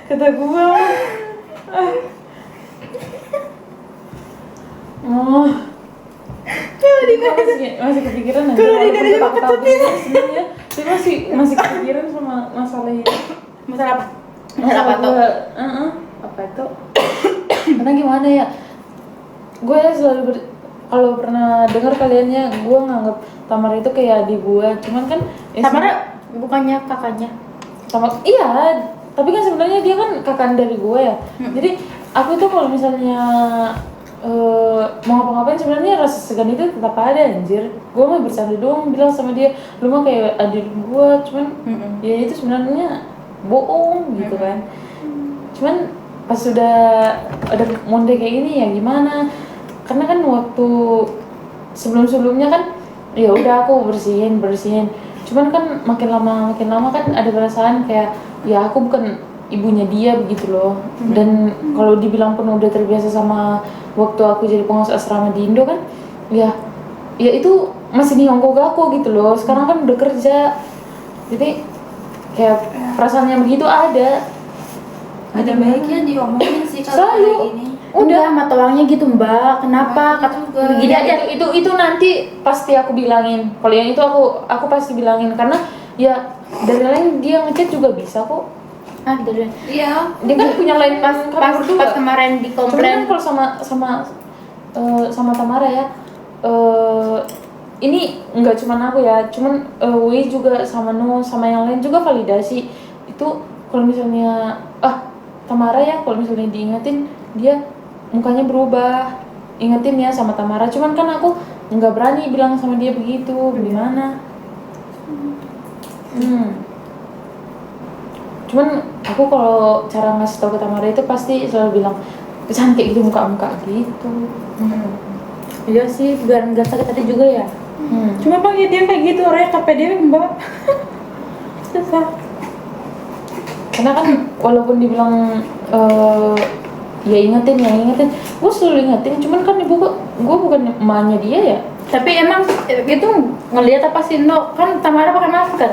Kata gua. Oh. Masih kepikiran aja. Kalau sebenarnya dia masih kepikiran sama masalah ini. Masalah apa? Masalah apa tuh? Apa itu? Karena gimana ya? Gue selalu kalau pernah dengar kaliannya, gue nganggap Tamara itu kayak adik gue. Cuman kan Tamara bukannya kakaknya? Iya, tapi kan sebenarnya dia kan kakak dari gue ya. Jadi aku tuh kalau misalnya mau ngapa-ngapain sebenarnya rasa segan itu tetap ada anjir. Gue mah bercanda doang bilang sama dia, lu mah kayak adik gue, cuman ya itu sebenarnya bohong gitu kan. Cuman pas sudah ada monde kayak gini ya gimana? Karena kan waktu sebelumnya kan ya udah aku bersihin. Cuman kan makin lama kan ada perasaan kayak ya aku bukan ibunya dia begitu loh. Dan kalau dibilang pun udah terbiasa sama waktu aku jadi pengurus asrama di Indo kan ya itu masih nihongo gakko gitu loh. Sekarang kan udah kerja, jadi kayak perasaannya begitu ada baiknya diomongin sih kalau selalu kayak gini. Udah mata uangnya gitu mbak, kenapa? Gini aja itu nanti pasti aku bilangin. Kalau yang itu aku pasti bilangin karena ya dari lain dia ngechat juga bisa kok. Dari Iya. Dia kan punya lain pas kemarin di komplain. Cuman kalau sama Tamara ya, ini nggak cuma aku ya, cuman Wei juga sama No sama yang lain juga validasi itu kalau misalnya Tamara ya kalau misalnya diingetin dia mukanya berubah, ingetin ya sama Tamara. Cuman kan aku nggak berani bilang sama dia begitu, gimana? Cuman aku kalau cara ngasih tau ke Tamara itu pasti selalu bilang cantik gitu muka gitu. Iya sih, biar nggak sakit hati juga ya. Cuma bang ya dia kayak gitu orangnya KP dia mbak. Susah. Karena kan walaupun dibilang ya ingetin, gue selalu ingetin. Cuman kan gue bukan emaknya dia ya. Tapi emang itu ngelihat apa sih No? Kan Tamara pakai masker.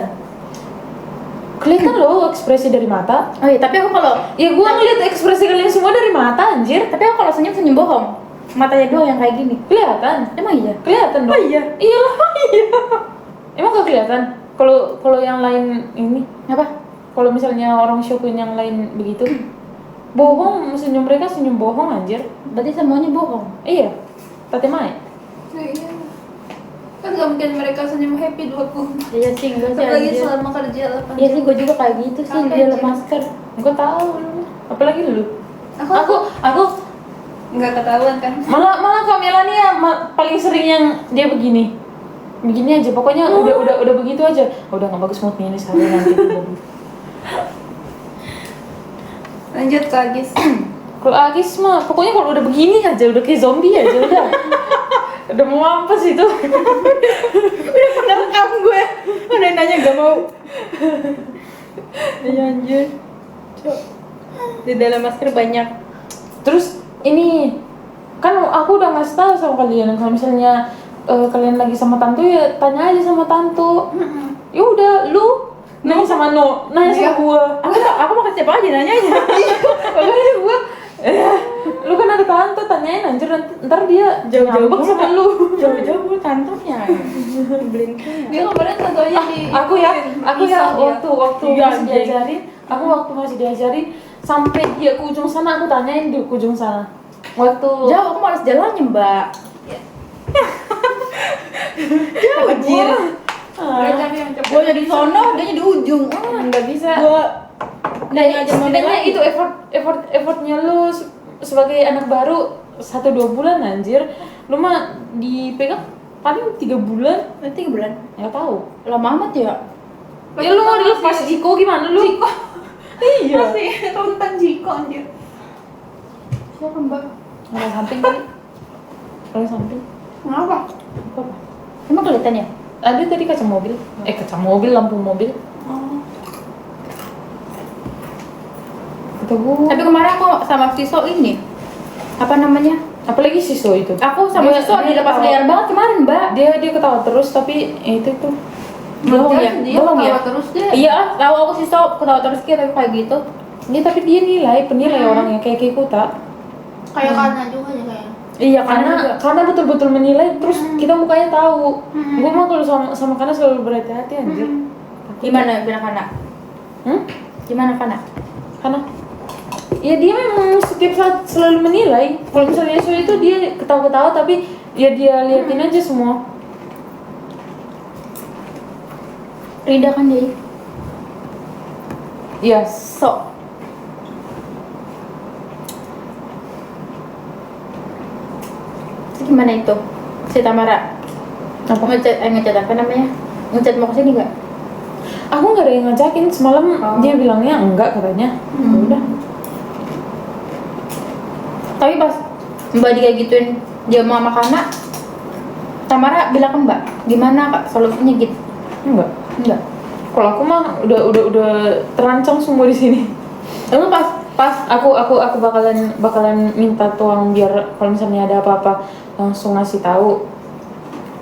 Kelihatan loh ekspresi dari mata. Oh iya, tapi aku kalau Ya gue ngeliat ekspresi kalian semua dari mata anjir. tapi aku kalau senyum bohong. Matanya doang yang kayak gini. Kelihatan. Emang iya? Kelihatan dong. Oh iya. Iyalah. Emang gak kelihatan? Kalau yang lain ini Apa? kalau misalnya orang Shokun yang lain begitu bohong, senyum mereka senyum bohong anjir. Berarti semuanya bohong. Iya. Tate Mai. Iya. Kan nggak mungkin mereka senyum happy 20. Iya sih, enggak sih. Apalagi anjir. selama kerja 8 Iya sih, gue juga kayak gitu sih, Capek, dia anjir. masker. Gue tahu lu. Apalagi lu. Aku nggak ketahuan kan. malah Kamila nih ya paling sering yang dia begini aja pokoknya udah begitu aja. Udah nggak bagus moodnya ini sekali nanti. Lanjut ke Agis. Kalau Agis mah pokoknya kalau udah begini aja udah kayak zombie aja udah mau mampus itu. Udah pernah rekam gue. Udah nanya gak mau. Iya anjir. Cok. Di dalam masker banyak. Terus ini kan aku udah ngasih tahu sama kalian kalau misalnya kalian lagi sama Tantu ya tanya aja sama Tantu. Ya udah lu nanya sama No, nanya sama gua. Aku mau kasih apa aja nanyanya. Makanya gua lu kan ada Tantu tanyain anjir ntar dia Jauh-jauh ngambek sama lu. Jauh-jauh kantornya. Beliin kue. Dia kemarin contohnya di Aku ya waktu Iya, masih anjing. diajarin, waktu masih diajarin sampai dia ke ujung sana aku tanyain di ujung sana. Waktu Jauh, aku malas jalannya mbak. Jauh anjir. yang cepet. Gue jadi sono, dia di ujung. nggak bisa. Gue Setidaknya itu effortnya lu sebagai anak baru 1-2 bulan anjir. Lu mah dipegang paling 3 bulan. 3 bulan. Nggak tahu. Lama amat ya. Ya lu mau dilepas Jiko gimana lu? Jiko. Iya. Masih rentan Jiko anjir. Siapa mbak? Ada samping kali. Ada samping. Kenapa? Apa? Emang kelihatan ya? Ada tadi kaca mobil, lampu mobil. Oh. Kata gua. Tapi kemarin aku sama Siso ini. Apa namanya? Apalagi Siso itu. Aku sama Dia- Siso dia dilepas ketawa. liar banget kemarin mbak. Dia ketawa terus tapi itu tuh Bohong ya? Dia Bohong ya? ketawa terus dia. Iya, tahu aku Siso ketawa terus kayak gitu. Ya tapi dia penilai orangnya kayak Kuta. Kayak Kana juga ya kayaknya. Iya, Karena betul-betul menilai terus kita mukanya tahu. Gue mah kalau sama Kana selalu berhati-hati anjir. Gimana bilang anak? Gimana anak? Karena ya dia memang setiap saat selalu menilai. Kalau misalnya Yesua itu dia ketawa-ketawa tapi ya dia liatin aja semua. Rida kan dia. Iya. Sok. Terus gimana itu? Si Tamara Apa? ngecat apa namanya? Ngecat mau kesini nggak? Aku nggak ada yang ngajakin semalam. Dia bilangnya enggak katanya. Ya udah. Tapi pas Mbak dia gituin dia mau sama Kana, Tamara bilang ke Mbak, gimana Kak solusinya gitu? Enggak. Enggak. Kalau aku mah udah terancang semua di sini. Emang pas Aku bakalan minta tuang biar kalau misalnya ada apa-apa langsung ngasih tahu.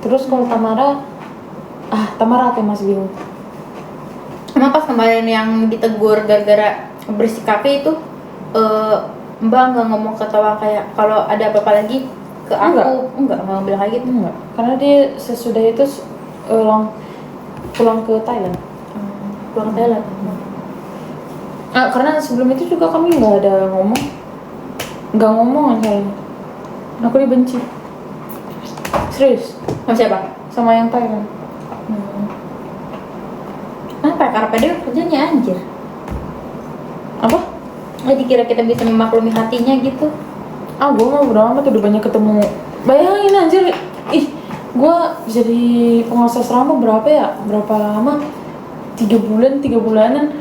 Terus kalau Tamara aku yang masih bingung. emang pas kemarin yang ditegur gara-gara bersih kafe itu Mbak nggak ngomong ketawa kayak kalau ada apa-apa lagi ke aku enggak bilang kayak gitu. Enggak, karena dia sesudah itu pulang ke Thailand. Pulang ke Thailand. Karena sebelum itu juga kami nggak ngomong aja. Aku dibenci. Serius, Sama siapa? sama yang Thailand. Kenapa? Karena dia kerjanya anjir. Apa? Nggak dikira kita bisa memaklumi hatinya gitu. Gue mah udah amat udah banyak ketemu. Bayangin anjir, gue jadi pengasas rambut berapa ya? Berapa lama? 3 bulanan.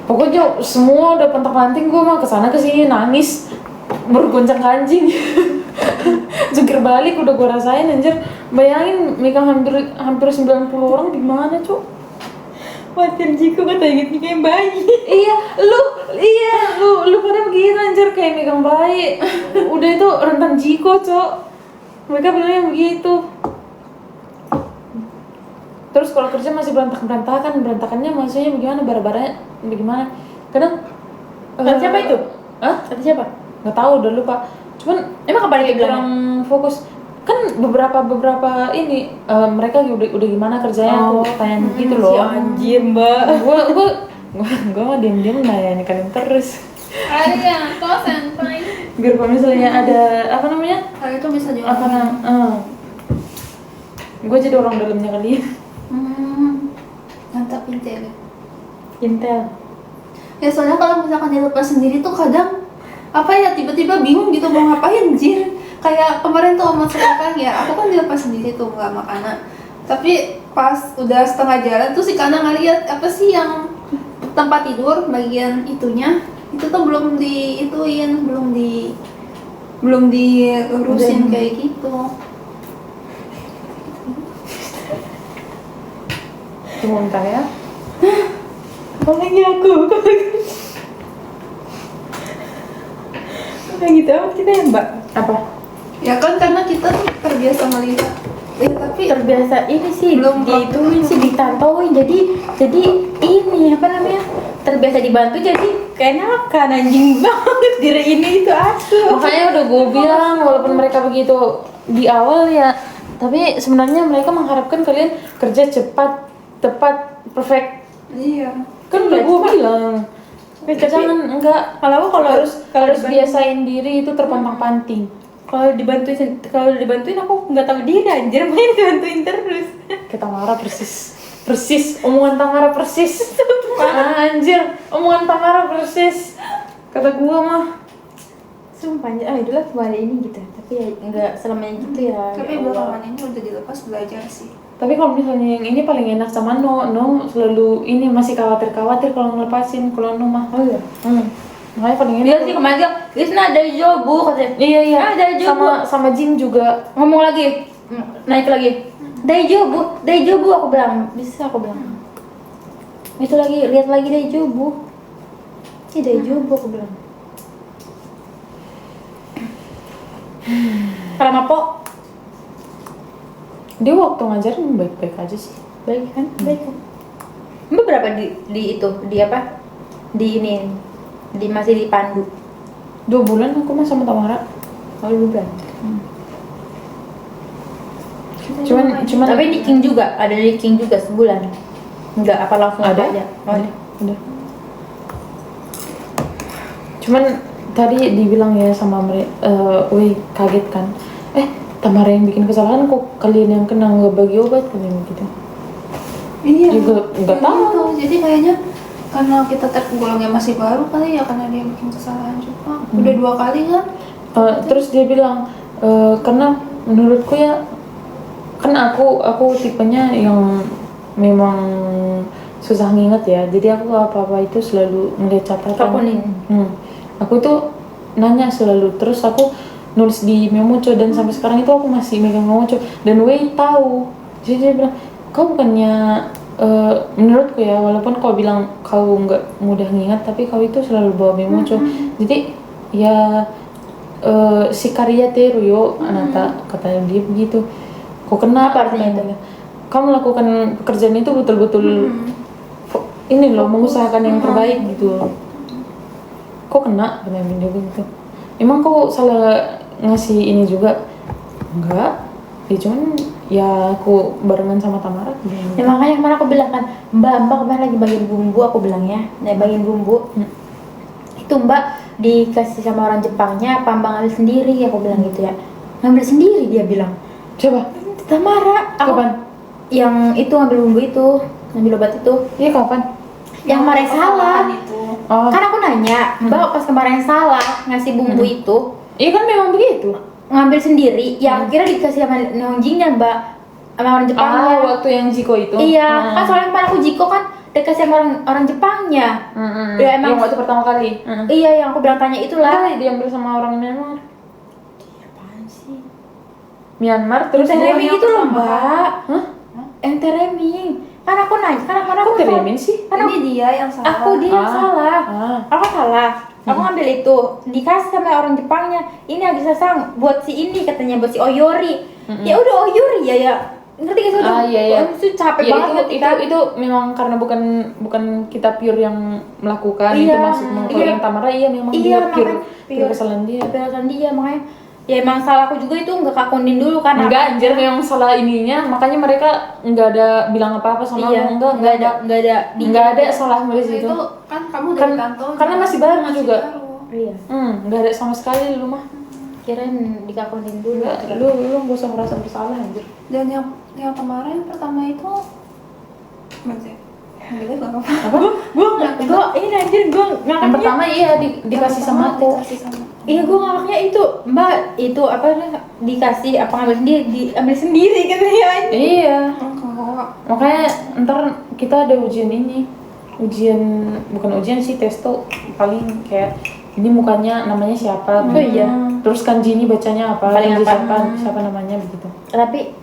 Pokoknya semua udah pentak-panting, gue mah kesana kesini nangis, bergoncang kancing. Jungkir balik udah gue rasain anjir. Bayangin megang hampir 90 orang di mana, Cuk? Wajar Jiko kata gitu kayak bayi. Lu pada begitu anjir kayak megang bayi. Udah itu rentan Jiko, Cok. Mereka bilangnya begitu. Terus kalau kerja masih berantakannya maksudnya bagaimana, bara-baranya bagaimana? Kadang Kata siapa itu? Hah? Kata siapa? Nggak tahu, udah lupa. Cuman Emang kapan dia kurang fokus. Kan beberapa ini mereka udah gimana kerjanya aku tanya gitu loh. Si anjir Mbak. Gue mah diam-diam nanya kalian terus. Iya, kok senpai. Biar kalau misalnya ada apa namanya? Itu bisa juga. Gue jadi orang dalamnya kali ya. Mantap Intel. Intel. Ya soalnya kalau misalkan dia lepas sendiri tuh kadang apa ya tiba-tiba bingung gitu mau ngapain jir. Kayak kemarin tuh sama siapa ya, aku kan dilepas sendiri tuh nggak makanan. Tapi pas udah setengah jalan tuh si Kana ngeliat apa sih yang tempat tidur bagian itunya itu tuh belum dilurusin kayak gitu. Tunggu bentar ya. Apalagi aku. Kayak gitu amat kita ya Mbak. Apa? Ya kan karena kita tuh terbiasa melihat. Ya tapi Terbiasa ini sih Belum diituin sih ditantauin jadi ini apa namanya terbiasa dibantu jadi keenakan anjing banget diri ini itu aku. Makanya udah gue bilang walaupun mereka begitu di awal ya, tapi sebenarnya mereka mengharapkan kalian kerja cepat, tepat, perfect. iya. Kan udah gue bilang. Jangan kalau harus biasain diri itu terpantang-panting. Kalau dibantuin aku nggak tahu diri anjir main dibantuin terus. Kita Tamara persis omongan Tamara persis. Anjir, omongan Tamara persis. Kata gua mah. Sumpah itulah kembali ini gitu. Tapi ya nggak selamanya gitu ya. Tapi ya Allah. belakangan ini udah dilepas belajar sih. Tapi kalau misalnya yang ini paling enak sama No selalu ini masih khawatir kalau ngelepasin kalau No mah. Oh iya. Makanya paling enak. Dia sih kemarin bilang, Lisna ada jobu katanya. Iya. Ada jobu. Sama Jin juga. Ngomong lagi, naik lagi. Dari jobu aku bilang, bisa aku bilang. Itu lagi, lihat lagi dari jobu. Ini dari jobu aku bilang. Kalau Mapo, Dia waktu ngajarin baik-baik aja sih. baik kan? Baik kan? Mbak berapa di itu? Di apa? Di ini masih dipandu. 2 bulan aku mah sama Tamara. Oh, 2 bulan. Cuman Tapi di King juga, ada di King juga sebulan. Enggak, apa langsung ada aja? Oh, ada. Udah. Cuman tadi dibilang ya sama mereka, wih kaget kan. Tamara yang bikin kesalahan kok kalian yang kena nggak bagi obat kalian gitu. Iya. Juga nggak Kayak tahu. gitu. Jadi kayaknya karena kita tergolongnya masih baru kali ya, karena dia bikin kesalahan juga. Udah 2 kali kan? Terus dia bilang karena menurutku ya kan aku tipenya yang memang susah nginget ya, jadi aku apa-apa itu selalu ngeliat catatan. Kaponin. Aku tuh nanya selalu, terus aku nulis di Memoco dan sampai sekarang itu aku masih megang Memoco dan Wei tahu. Jadi dia bilang kau bukannya menurutku ya, walaupun kau bilang kau nggak mudah ngingat tapi kau itu selalu bawa Memoco. Jadi ya si karya teru yo anata katanya dia begitu. Kok kenapa Artinya katanya? Kamu melakukan pekerjaan itu betul-betul ini loh, mengusahakan yang terbaik gitu. Kok kena katanya dia begitu. Emang kau salah ngasih ini juga? Enggak. Ya cuman ya aku barengan sama Tamara. Ya makanya kemarin aku bilang kan, Mbak kemarin lagi bagian bumbu, aku bilang ya, bagian bumbu. Itu Mbak dikasih sama orang Jepangnya apa Mbak ngambil sendiri, aku bilang gitu ya. Ngambil sendiri dia bilang. Coba. Tamara, Kapan? yang itu ngambil bumbu itu, ngambil obat itu. Iya kapan? Yang kemarin salah. Itu. Oh. Kan aku nanya, Mbak pas kemarin salah ngasih bumbu itu, Iya kan memang begitu. ngambil sendiri, yang kira dikasih sama Neonjingnya Mbak, sama orang Jepangnya. Waktu yang Jiko itu. Iya, kan soalnya kemarin aku Jiko kan dikasih sama orang Jepangnya. Ya, emang yang waktu pertama kali. Iya, yang aku bilang tanya itulah. Kali diambil sama orang Myanmar. Apaan sih? Myanmar terus Tereming dia- itu loh Mbak. Hah? Yang tereming. Kan aku nanya, kan kemarin Kok aku teremin sih? Kan Ini dia yang salah. aku dia yang salah. Aku salah. Aku ngambil itu, dikasih sama orang Jepangnya. Ini habis sasang buat si ini katanya, buat si Oyori. Ya udah Oyori ya. Ngerti gak sih? Iya. Itu capek Ya, banget itu memang karena bukan kita pure yang melakukan itu Iya, maksudnya. Kalau iya. yang Tamara memang Iya, dia pure makanya kesalahan dia. Kesalahan dia makanya. Ya emang salah aku juga itu nggak kakonin dulu kan. Enggak anjir, memang salah ininya, makanya mereka nggak ada bilang apa-apa sama Iya, aku. Enggak ada salah di situ. Itu kan kamu Kan- dari kantor. karena masih baru juga. Iya. Enggak ada sama sekali lu mah. Kirain dikakonin dulu. Enggak, lu gak usah merasa bersalah anjir. Dan yang kemarin pertama itu masih Gila gak apa-apa. Apa? Gua ini anjir gua Yang ngakaknya. pertama iya dikasih sama aku. Dikasih sama. Iya gua ngakaknya itu Mbak itu apa dikasih apa ngambil sendiri diambil sendiri katanya anjir. Iya. Enggak. Makanya ntar kita ada ujian ini. Bukan ujian sih, testo paling kayak ini mukanya namanya siapa. Oh iya. Terus kanji ini bacanya apa? Paling kanji apa? siapa namanya begitu. Tapi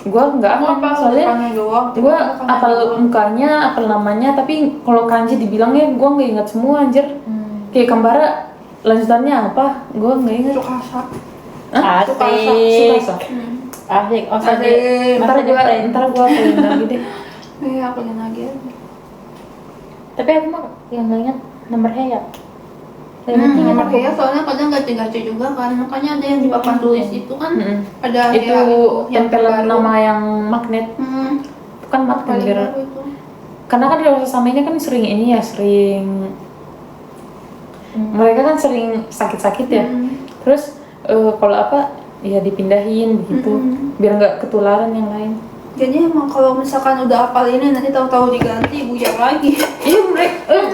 Gua enggak Kamu apa soalnya mukanya doang? gua Mukanya apal doang. mukanya, apal namanya, tapi kalau kanji dibilangnya gua nggak ingat semua anjir. Kayak Kembara lanjutannya apa? Gua nggak ingat. Tsukasa. Hah? Asik. Tsukasa. asik. Oh, Asik. Ntar gua pengen lagi deh. Iya, aku lihat lagi aja. Tapi aku mah yang nggak ingat nomor Heya. Nomor Heya soalnya kadang gace-gace juga kan, makanya ada yang di papan tulis itu kan ada Itu Heya yang tempelan terbaru. nama yang magnet, bukan magnet Paling biar. baru itu. Karena kan di rasa samanya kan sering ini ya, sering mereka kan sering sakit-sakit ya. Terus kalau apa ya dipindahin begitu, biar nggak ketularan yang lain. Jadi emang kalau misalkan udah apal ini nanti tahu-tahu diganti bujang lagi. Iya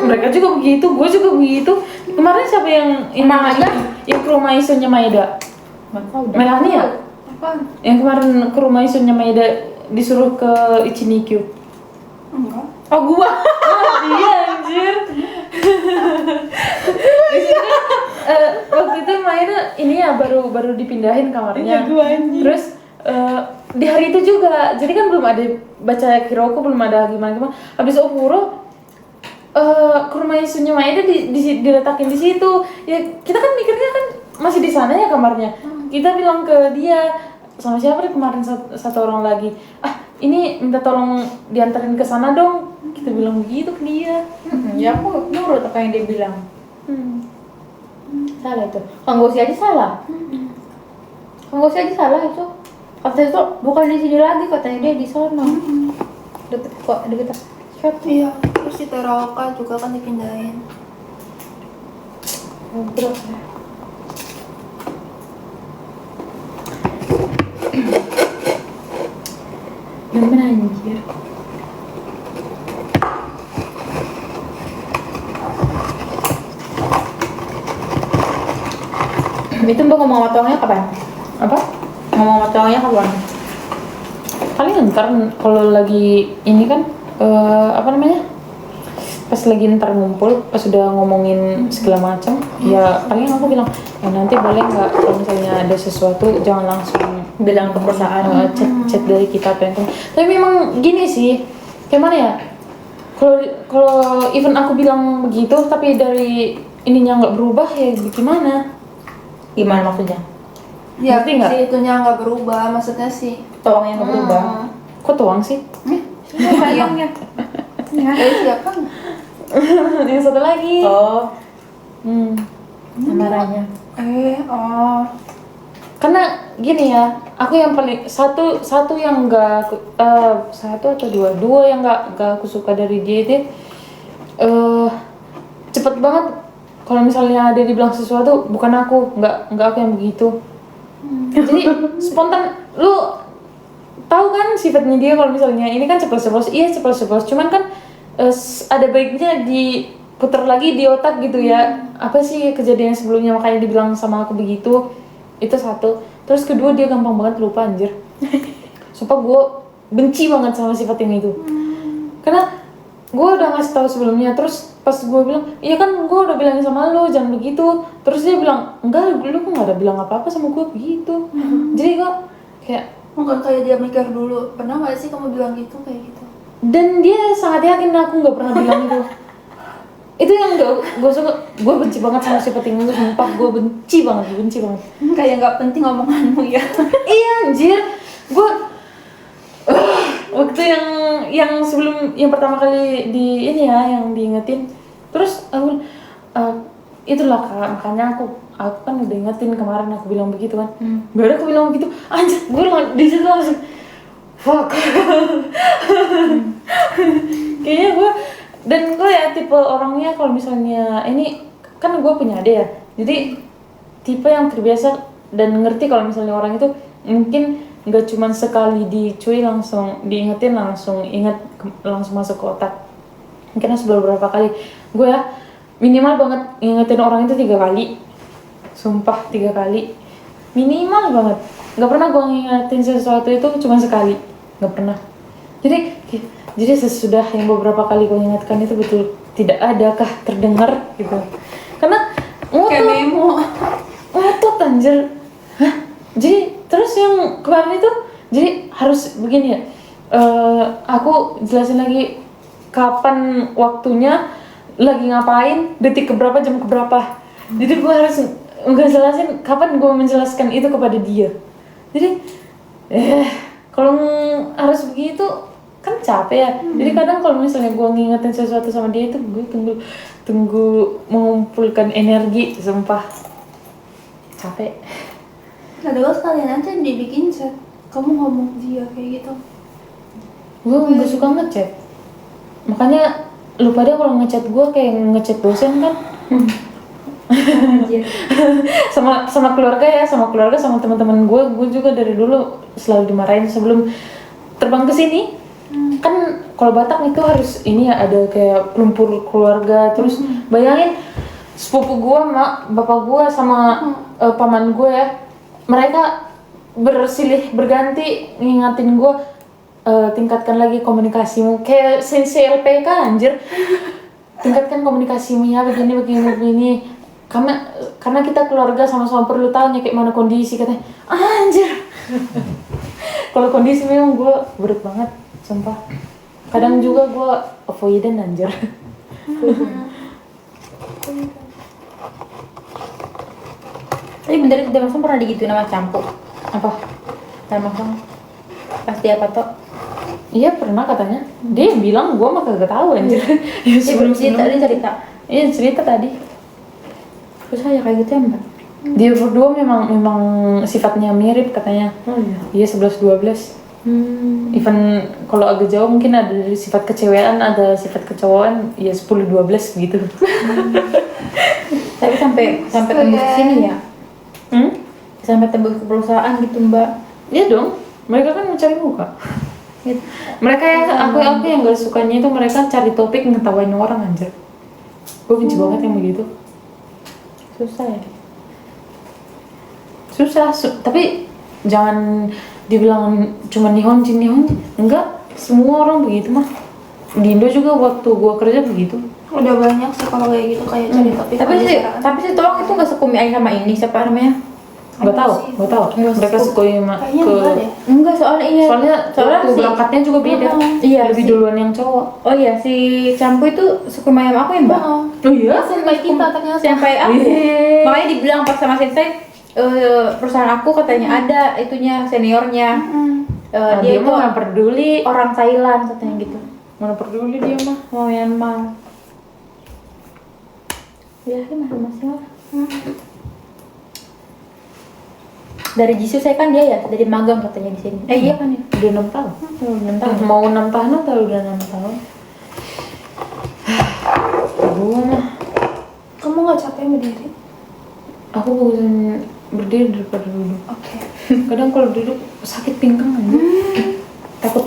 mereka juga begitu, gue juga begitu. Kemarin siapa yang Emang ada? yang ke rumah isunya Maeda? Melani ya? Apa? Yang kemarin ke rumah isunya Maeda disuruh ke Ichinikyu. Enggak. Oh gua. Iya anjir. Di situ kan, waktu itu Maeda ini ya baru dipindahin kamarnya. Terus di hari itu juga, jadi kan belum ada baca Kiroko, belum ada gimana. Habis Ofuro ke rumah isunya Maeda diletakin di situ. Ya kita kan mikirnya kan masih di sana ya kamarnya. Kita bilang ke dia, sama siapa nih kemarin satu orang lagi. Ini minta tolong diantarin ke sana dong. kita bilang begitu ke dia. Ya aku nurut apa yang dia bilang. Hmm. Salah itu. Kang Gosi aja salah. Kang Gosi aja salah itu. Kata itu bukan di sini lagi, katanya dia di sana. Deket kok, deket siapa? Iya, terus di Teroka juga kan dipindahin. Ngobrol. Gimana anjir? Itu mbak ngomong sama tuangnya kapan? Apa? Ngomong sama tuangnya kapan? Paling ntar kalau lagi ini kan apa namanya? Pas lagi ntar ngumpul, pas udah ngomongin segala macam, ya paling aku bilang, ya nanti boleh nggak kalau misalnya ada sesuatu jangan langsung Bilang ke perusahaan. chat dari kita pengen. Tapi memang gini sih, kayak mana ya? Kalau even aku bilang begitu, tapi dari ininya nggak berubah ya gimana? Gimana maksudnya? Ya, Ngerti nggak? si itunya nggak berubah, maksudnya sih. Tuangnya nggak berubah. Kok tuang sih? Sayangnya. Siapa? Yang satu lagi. Oh, Hmm. marahnya. Oh. Karena gini ya, aku yang paling satu yang enggak satu atau dua yang enggak aku suka dari dia itu cepet banget kalau misalnya dia dibilang sesuatu bukan aku, enggak aku yang begitu. Jadi spontan, lu tahu kan sifatnya dia kalau misalnya ini kan ceplos-ceplos, iya ceplos-ceplos, cuman kan ada baiknya diputar lagi di otak gitu ya. Apa sih kejadian sebelumnya makanya dibilang sama aku begitu. Itu satu. Terus kedua dia gampang banget lupa anjir. Sumpah gue benci banget sama sifat yang itu. Karena gue udah ngasih tahu sebelumnya, terus pas gue bilang, iya kan gue udah bilangin sama lo jangan begitu. Terus dia bilang, enggak, lu kok gak ada bilang apa-apa sama gue begitu. Jadi gue kayak, Mungkin kayak dia mikir dulu, pernah nggak sih kamu bilang gitu kayak gitu? dan dia sangat yakin aku nggak pernah bilang itu. Itu yang gue suka, gue benci banget sama sifat yang itu, sumpah gue benci banget. Kayak nggak penting omonganmu ya. Iya anjir, gue waktu yang sebelum yang pertama kali di ini ya yang diingetin, terus aku itulah Kak, makanya aku kan udah ingetin kemarin aku bilang begitu kan, gak ada aku bilang begitu, anjir gue di situ langsung fuck. Kayaknya gue ya tipe orangnya kalau misalnya ini kan gue punya adik ya, jadi tipe yang terbiasa dan ngerti kalau misalnya orang itu mungkin nggak cuma sekali dicuy langsung diingetin langsung inget langsung masuk ke otak, mungkin harus beberapa kali. Gue ya minimal banget ngingetin orang itu 3 kali, sumpah 3 kali minimal banget. Nggak pernah gue ngingetin sesuatu itu cuma sekali, nggak pernah. Jadi sesudah yang beberapa kali gue ingatkan itu betul tidak adakah terdengar gitu, karena Kayak memo. ngotot anjir. Hah? Jadi terus yang kemarin itu jadi harus begini ya, aku jelasin lagi kapan waktunya, lagi ngapain, detik keberapa, jam keberapa. Jadi gue harus jelasin kapan gue menjelaskan itu kepada dia. Jadi kalau harus begitu kan capek ya. Jadi kadang kalau misalnya gue ngingetin sesuatu sama dia itu gue tunggu mengumpulkan energi, sumpah capek. Kadang sekalian aja dibikin chat, kamu ngomong dia kayak gitu. Gue nggak suka ngechat, makanya lu pada kalau ngechat gue kayak ngechat dosen kan. sama keluarga ya, sama teman-teman gue juga dari dulu selalu dimarahin sebelum terbang ke sini. Kan kalau Batak itu harus ini ya, ada kayak pelumpur keluarga, terus bayangin sepupu gue, bapak gue sama paman gue ya, mereka bersilih berganti ngingatin gue, tingkatkan lagi komunikasimu, kayak sensei LPK anjir. Tingkatkan komunikasimu ya, begini. Karena kita keluarga sama-sama perlu tahu kayak mana kondisi, katanya. Anjir. Kalau kondisi memang gue berat banget, sumpah. Kadang juga gue avoidant anjir. Tapi bener dia langsung pernah digituin sama campur. Apa? Sama langsung pasti apa toh? Iya pernah katanya. Dia bilang gue mah kagak tahu anjir. Ya, Dia belum cerita, dia cerita. Iya cerita tadi. Susah ya kayak gitu ya mbak. Dia berdua memang sifatnya mirip katanya. Oh iya. Iya 11-12. Even kalau agak jauh mungkin ada dari sifat kecewean, ada sifat kecowokan, ya 10-12 gitu. Tapi sampai tembus ke sini ya. Sampai tembus ke perusahaan gitu mbak. Iya dong. Mereka kan mencari muka. Gitu. Mereka yang aku yang gak sukanya itu mereka cari topik ngetawain orang anjir. Gue benci banget yang begitu. Susah ya. Susah, tapi jangan dibilang cuma Nihonjin. Enggak, semua orang begitu mah. Di Indo juga waktu gua kerja begitu. Udah banyak sih kalau kayak gitu kayak cari topik. Tapi si Tolong itu nggak sekumi aja sama ini siapa namanya? Gak tahu. Mereka suka Kayaknya enggak deh. Enggak soalnya iya. Soalnya waktu si berangkatnya juga beda. Iya, Lebih si- duluan yang cowok. Oh iya si Campu itu sekumi ayam aku ya mbak. Oh iya? Sampai kita ternyata. Sampai aku. Wih. Makanya dibilang pas sama sensei perusahaan aku katanya ada itunya seniornya. Dia Dia itu mah gak peduli. orang Thailand katanya gitu. Mana peduli dia mah. Mau Myanmar. Ya sih masing-masing lah. Dari Jisoo saya kan dia ya dari magang katanya di sini. Iya kan ya. Udah 6 tahun. 6 tahun. Mau 6 tahun atau udah 6 tahun? Gua mah. Kamu nggak capek berdiri? Aku bagusan berdiri daripada duduk. Oke. Kadang kalau duduk sakit pinggang aja. Takut.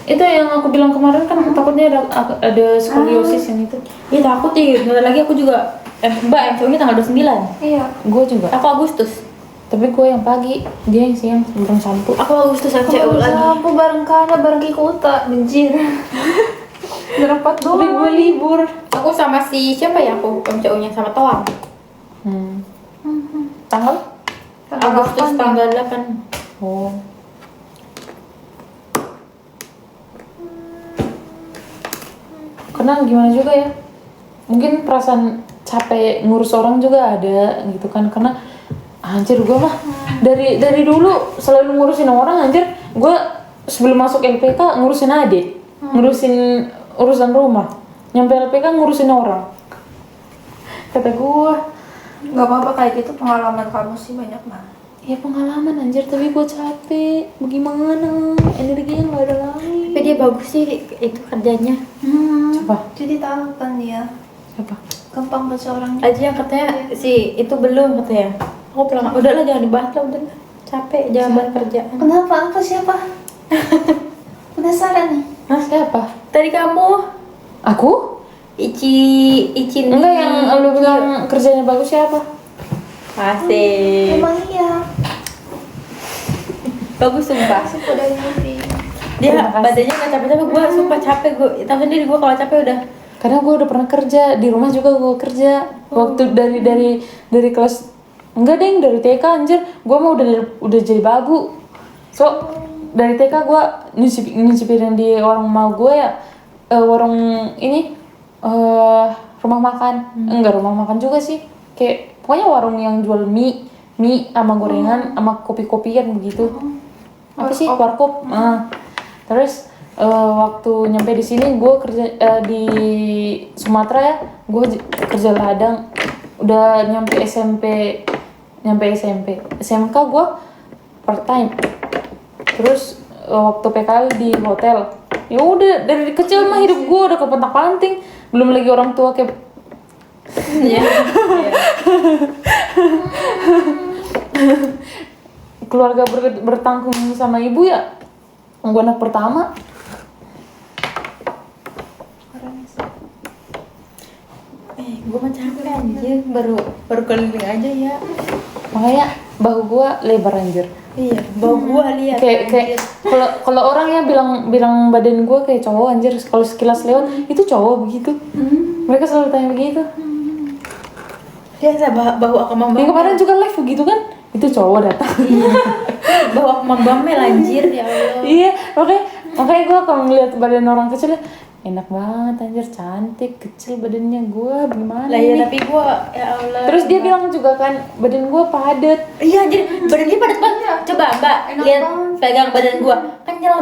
Itu yang aku bilang kemarin kan takutnya ada skoliosis yang itu. Iya takut sih. Bentar lagi aku juga Mbak MCU-nya tanggal 29. Iya. Gue juga. Aku Agustus. Tapi gue yang pagi, dia yang siang belum sampo. Aku Agustus MCU Kamu lagi. aku bareng Kana, bareng Kikuta, benjir. Berempat Tapi doang. gue libur. Aku sama si siapa ya aku MCU-nya sama Toang. Tanggal? Agustus tanggal 8. Oh. Karena gimana juga ya, mungkin perasaan capek ngurus orang juga ada gitu kan, karena anjir gue mah dari dulu selalu ngurusin orang anjir. Gue sebelum masuk LPK ngurusin adik, ngurusin urusan rumah, nyampe LPK ngurusin orang. Kata gue, Gak apa-apa kayak gitu, pengalaman kamu sih banyak mah. ya pengalaman anjir, tapi gue capek, bagaimana, energinya gak ada lagi. Tapi dia bagus sih itu kerjanya. Siapa? Jadi tahu kan dia Siapa? gampang baca orang. Aja yang katanya si itu belum katanya. Aku bilang udahlah jangan dibahas lah udah. Capek jangan bahas kerjaan. Kenapa? Apa siapa? Penasaran nih. Hah, siapa? Tadi kamu Aku? Ici Enggak, yang lu bilang kerjanya bagus siapa? Asik. Emang iya. Bagus sumpah. Masih pada mimpi. Dia Terima kasih. badannya nggak capek-capek, gue sumpah capek gue. Tahu sendiri gue kalau capek udah. Karena gue udah pernah kerja di rumah juga, gue kerja waktu dari kelas enggak deng, dari TK anjir. Gue mah udah jadi babu. So dari TK gue nyucipirin di warung mau gue ya, warung ini rumah makan. Enggak rumah makan juga sih, kayak pokoknya warung yang jual mie sama gorengan sama kopi-kopian begitu. Apa sih, warkop. Terus waktu nyampe di sini gue kerja di Sumatera ya, gue kerja ladang. Udah nyampe SMP, SMK gue part time. Terus waktu PKL di hotel, ya udah dari kecil mah hidup gue udah kepentak-panting. Belum lagi orang tua kayak Iya. keluarga bertanggung sama ibu ya. Gue anak pertama. Gue mah capek anjir, baru keliling aja ya. Makanya bahu gue lebar anjir. Iya, bau gua lihat. Kayak kalau orang ya bilang badan gue kayak cowok anjir, kalau sekilas lewat itu cowok begitu. Mereka selalu tanya begitu. Dia saya bau aku Yang kemarin juga live begitu kan, itu cowok datang. bau aku membamel anjir ya Allah. Iya, makanya gue kalau ngeliat badan orang kecil enak banget anjir, cantik, kecil badannya, gue gimana Lah ya nih? tapi gua ya Allah. Terus dia bilang juga kan badan gue padat. iya anjir, badan dia padat banget. Coba Mbak Enak lihat banget. pegang badan gua. Kan nyala